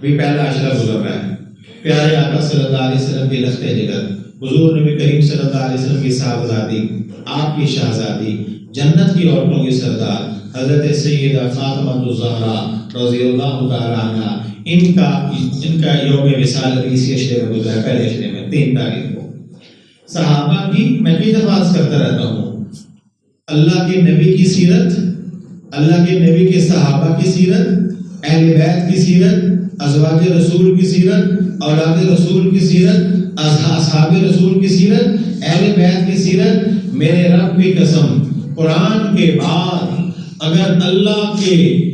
بھی پہلا عشرہ گزر رہا ہے. پیارے آقا صلی اللہ علیہ وسلم کی لخت جگر، حضور نبی کریم صلی اللہ علیہ وسلم کی صاحبزادی، آپ کی شہزادی، جنت کی عورتوں کی سردار حضرت سیدہ فاطمہ الزہرا رضی اللہ تعالی عنہا، ان کا یوم وصال اسی عشرے میں گزرا ہے. پہلے عشرے میں 3 تاریخ کو. صحابہ کی میں کئی دفعہ عرض کرتا رہتا ہوں، اللہ کے نبی کی سیرت، اللہ کے نبی کے صحابہ کی سیرت، اہل بیت کی سیرت، ازواج رسول کی سیرت، اولاد رسول کی سیرت، اصحاب رسول کی سیرت، اہل بیت کی سیرت. میرے رب کی قسم، قرآن کے بعد اگر اللہ کے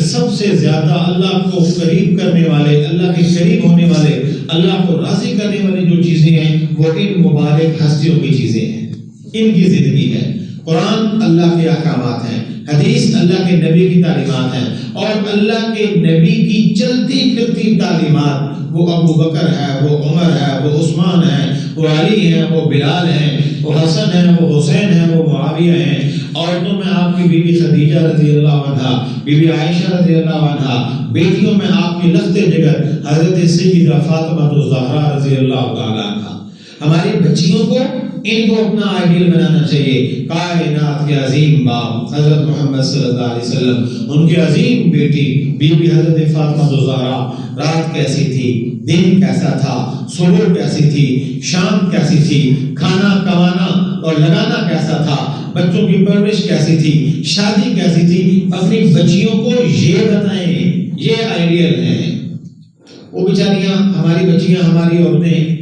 سب سے زیادہ اللہ کو قریب کرنے والے، اللہ کے قریب ہونے والے، اللہ کو راضی کرنے والی جو چیزیں ہیں وہ ان مبارک ہستیوں کی چیزیں ہیں، ان کی زندگی ہے. قرآن اللہ کے احکامات ہیں، حدیث اللہ کے نبی کی تعلیمات ہیں، اور اللہ کے نبی کی چلتی پھرتی تعلیمات، وہ ابو بکر ہے، وہ عمر ہے، وہ عثمان ہے، وہ علی ہیں، وہ بلال ہیں، وہ حسن ہیں، وہ حسین ہیں، وہ معاویہ ہیں. عورتوں میں آپ کی بی بی خدیجہ رضی اللہ عنہا، بی بی عائشہ رضی اللہ عنہا. بیٹیوں میں آپ کی لخت جگر حضرت سیدہ فاطمہ الزہرا رضی اللہ تعالی عنہا. ہماری بچیوں کو ان کو اپنا آئیڈیل بنانا چاہیے. کائنات کے عظیم باپ حضرت محمد صلی اللہ علیہ وسلم، ان کی عظیم بیٹی بی بی حضرت فاطمہ الزہرا، رات کیسی تھی، دن کیسا تھا، صبح کیسی تھی، شام کیسی تھی، کھانا کمانا اور لگانا کیسا تھا، بچوں کی پرورش کیسی تھی، شادی کیسی تھی. اپنی بچیوں کو یہ بتائیں، یہ آئیڈیل ہیں. وہ بیچاریاں ہماری بچیاں، ہماری عورتیں،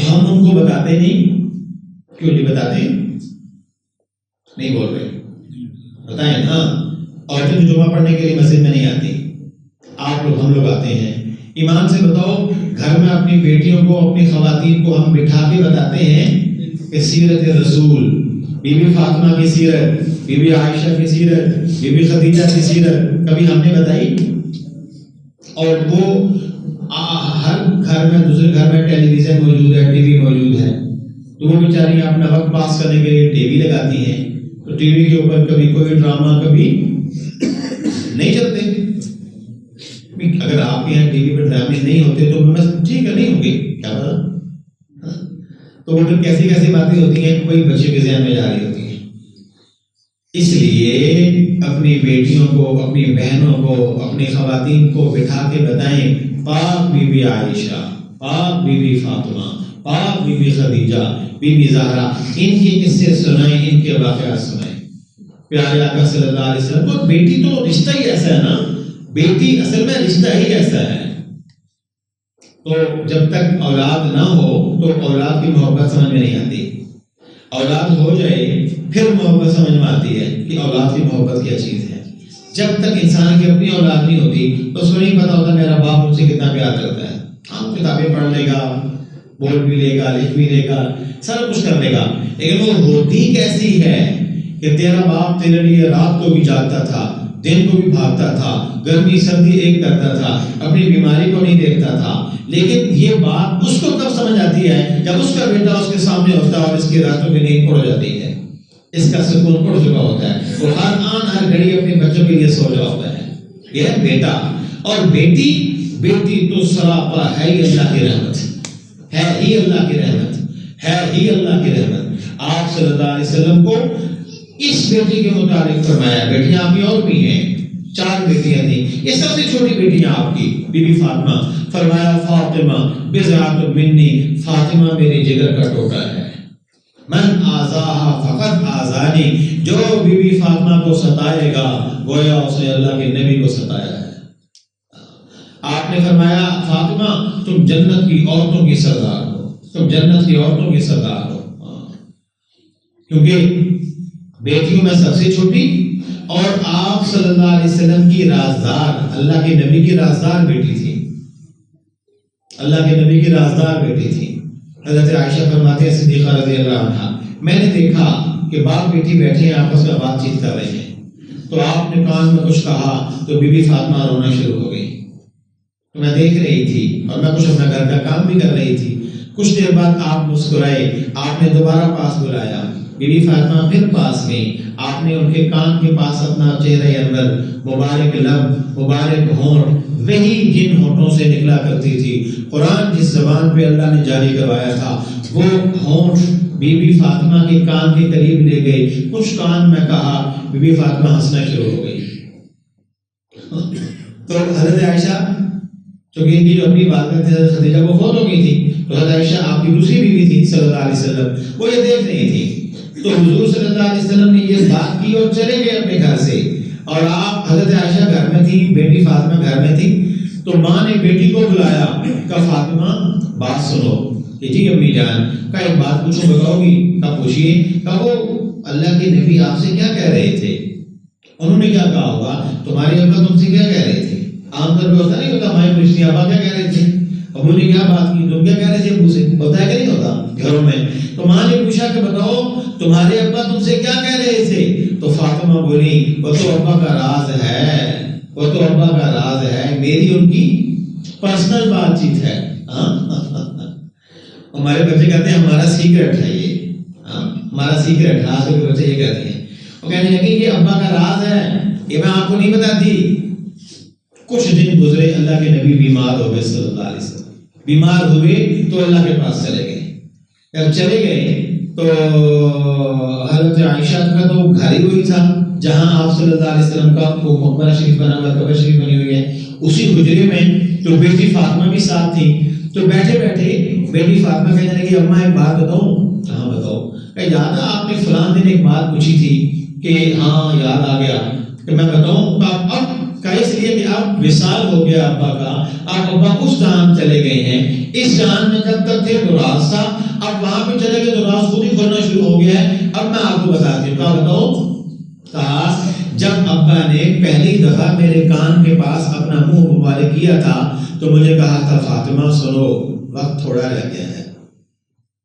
ہم ان کو بتاتے نہیں. کیوں نہیں بتاتے؟ نہیں بول رہے، بتائیں نا. عورتیں جمعہ پڑھنے کے لیے مسجد میں نہیں آتی، آپ لوگ، ہم لوگ آتے ہیں. ایمان سے بتاؤ، گھر میں اپنی بیٹیوں کو، اپنی خواتین کو ہم بٹھا کے بتاتے ہیں کہ سیرت رسول، بی بی فاطمہ کی سیرت، بی بی عائشہ کی سیرت، بی بی خدیجہ کی سیرت کبھی ہم نے بتائی؟ اور وہ ہر گھر میں، دوسرے گھر میں ٹیلی ویژن موجود ہے، ٹی وی موجود ہے، تو وہ بیچاریاں اپنا وقت پاس کرنے کے لیے ٹی وی لگاتی ہیں. تو ٹی وی کے اوپر کبھی کوئی ڈرامہ کبھی نہیں چلتے. اگر آپ کے یہاں ٹی وی پر ڈرامے نہیں ہوتے تو بس ٹھیک ہے، نہیں ہوں گے، کیا پتا. تو وہ کیسی کیسی باتیں ہوتی ہیں کوئی بچے کے ذہن میں جا رہی ہوتی ہیں. اس لیے اپنی بیٹیوں کو، اپنی بہنوں کو، اپنی خواتین کو بٹھا کے بتائیں، پاک بی بی عائشہ، پاک بی بی فاطمہ، پاک Bibi Khadija, Bibi Zahra, ان کے قصے سنائیں، ان کے واقعات سنائیں. پیارے آقا صلی اللہ علیہ وسلم کو بیٹی تو رشتہ ہی ایسا ہے نا، بیٹی اصل میں رشتہ ہی ایسا ہے. تو جب تک اولاد نہ ہو تو اولاد کی محبت سمجھ میں نہیں آتی. اولاد ہو جائے پھر محبت سمجھ میں آتی ہے کہ اولاد کی محبت کیا چیز ہے. جب تک انسان کی اپنی اولاد نہیں ہوتی تو اس کو نہیں پتا ہوتا میرا باپ مجھ سے کتنا پیار کرتا ہے. ہم کتابیں پڑھ لے گا، بول بھی لے گا، لکھ بھی لے گا، سب کچھ کر لے گا، لیکن وہ ہوتی کیسی ہے کہ تیرا باپ تیرے لیے رات کو بھی جاگتا تھا، دن کو بھی بھاگتا تھا، گرمی سردی ایک کرتا تھا، اپنی بیماری کو نہیں دیکھتا تھا. لیکن یہ بات اس کو کب سمجھ آتی ہے؟ جب اس کا بیٹا اس کے سامنے ہوتا ہے اور اس کی راتوں میں نیند اڑ جاتی ہے، اس کا سکون اڑ چکا ہوتا ہے، وہ ہر آن ہر گھڑی اپنے بچوں کے لیے سو رہا ہوتا ہے. یہ ہے بیٹا. اور بیٹی، بیٹی تو سراپا ہے ہی اللہ کی رحمت، ہے ہی اللہ کی رحمت، ہے ہی اللہ کی رحمت. آپ صلی اللہ علیہ وسلم کو اس بیٹی کے متعلق فرمایا. بیٹیاں آپ کی اور بھی ہیں، 4 بیٹیاں تھیں، یہ سب سے چھوٹی بیٹیاں آپ کی بی بی فاطمہ. فرمایا فاطمہ بضعۃ منی، فاطمہ میرے جگر کا ٹوٹا ہے. من آذاہا فقط آذانی، جو بی بی فاطمہ کو ستائے گا گویا اسے اللہ کے نبی کو ستایا ہے. آپ نے فرمایا فاطمہ تم جنت کی عورتوں کی سردار ہو، تم جنت کی عورتوں کی سردار ہو. کیونکہ بیٹیوں میں سب سے چھوٹی اور آپ صلی اللہ علیہ وسلم کی رازدار، اللہ کے نبی کی رازدار بیٹی تھی، اللہ کے نبی کی رازدار بیٹی تھی. حضرت عائشہ فرماتے ہیں صدیقہ رضی اللہ عنہا، میں نے دیکھا کہ باپ بیٹی بیٹھے ہیں، آپس میں بات چیت کر رہے ہیں، تو آپ نے کان میں کچھ کہا تو بی بی فاطمہ رونا شروع ہو گئی. تو میں دیکھ رہی تھی اور میں کچھ اپنا گھر کا کام بھی کر رہی تھی. کچھ دیر بعد آپ مسکرائے، آپ نے دوبارہ پاس بلایا، بی بی فاطمہ پھر پاس گئی. آپ نے ان کے کان کے پاس اپنا چہرہ انور، مبارک لب، مبارک ہونٹ وہی جن ہونٹوں سے نکلا کرتی تھی، قرآن جس زبان پہ اللہ نے جاری کروایا تھا، وہ ہونٹ بی بی فاطمہ کے کان کے قریب لے گئے، کچھ کان میں کہا، بی بی فاطمہ ہنسنا شروع ہو گئی۔ تو حضرت عائشہ چونکہ ان کی جو اپنی والدہ تھی حضرت خدیجہ وہ فوت ہو گئی تھی، تو حضرت عائشہ آپ کی دوسری بیوی تھی صلی اللہ علیہ وسلم، وہ یہ دیکھ رہی تھی۔ تو حضور صلی اللہ علیہ وسلم نے یہ بات کی اور چلے گئے اپنے گھر سے، اور آپ حضرت عائشہ گھر میں تھی، بیٹی فاطمہ گھر میں تھی۔ تو ماں نے بیٹی کو بلایا، کہا فاطمہ بات سنو۔ کہ جی امی جان، کہا ایک بات پوچھو، بتاؤ گی؟ کہا پوچھیے۔ کہا وہ اللہ کے نبی آپ سے کیا کہہ رہے تھے؟ انہوں نے کیا کہا ہوگا؟ تمہارے ابا تم سے کیا کہہ رہے تھے؟ عام طور پہ ہوتا نہیں ہوتا، مائیں پوچھتی ابا کیا کہہ رہے تھے، ابو نے کیا بات کی، تم کیا کہہ رہے تھے ابو سے؟ ہوتا ہے کہ نہیں ہوتا گھروں میں؟ تو ماں نے پوچھا کہ بتاؤ تمہارے ابا تم سے کیا کہہ رہے تھے؟ تو فاطمہ بولی وہ تو ابا کا راز ہے، وہ تو ابا کا راز ہے، میری ان کی پرسنل بات چیت ہے۔ ہمارے بچے کہتے ہیں ہمارا سیکرٹ ہے یہ، ہمارا سیکرٹ، آج کے بچے یہ کہتے ہیں۔ وہ کہنے لگے یہ ابا کا راز ہے، یہ میں آپ کو نہیں بتاتی۔ کچھ دن گزرے، اللہ کے نبی بیمار ہو گئے صلی اللہ علیہ وسلم، بیمار ہوئے تو اللہ کے پاس چلے گئے۔ جب چلے گئے تو حضرت عائشہ کا تو گھر ہی وہی تھا جہاں آپ صلی اللہ علیہ وسلم کا مقبرہ شریف بنا ہوا، قبر شریف بنی ہوئی ہے، اسی حجرے میں۔ تو بیٹی فاطمہ بھی ساتھ تھی۔ تو بیٹھے بیٹھے بیٹی فاطمہ کہنے لگی اما ایک بات بتاؤں؟ کہاں بتاؤ؟ کہ یاد ہے آپ نے فلاں دن ایک بات پوچھی تھی؟ کہ ہاں یاد آ گیا، کہ میں بتاؤں؟ اب کا اس لیے کہ اب وصال ہو گیا ابا کا، اب ابا اس جہان چلے گئے ہیں، اس جہان میں جب تک تھے تو راز تھا، اب وہاں پہ چلے گئے تو راز خود ہی کھولنا شروع ہو گیا ہے، اب میں آپ کو بتاتی ہوں۔ کہا بتاؤ؟ کہا جب ابا نے پہلی دفعہ میرے کان کے پاس اپنا منہ مبارک کیا تھا تو مجھے کہا تھا فاطمہ سنو، وقت تھوڑا رہ گیا ہے،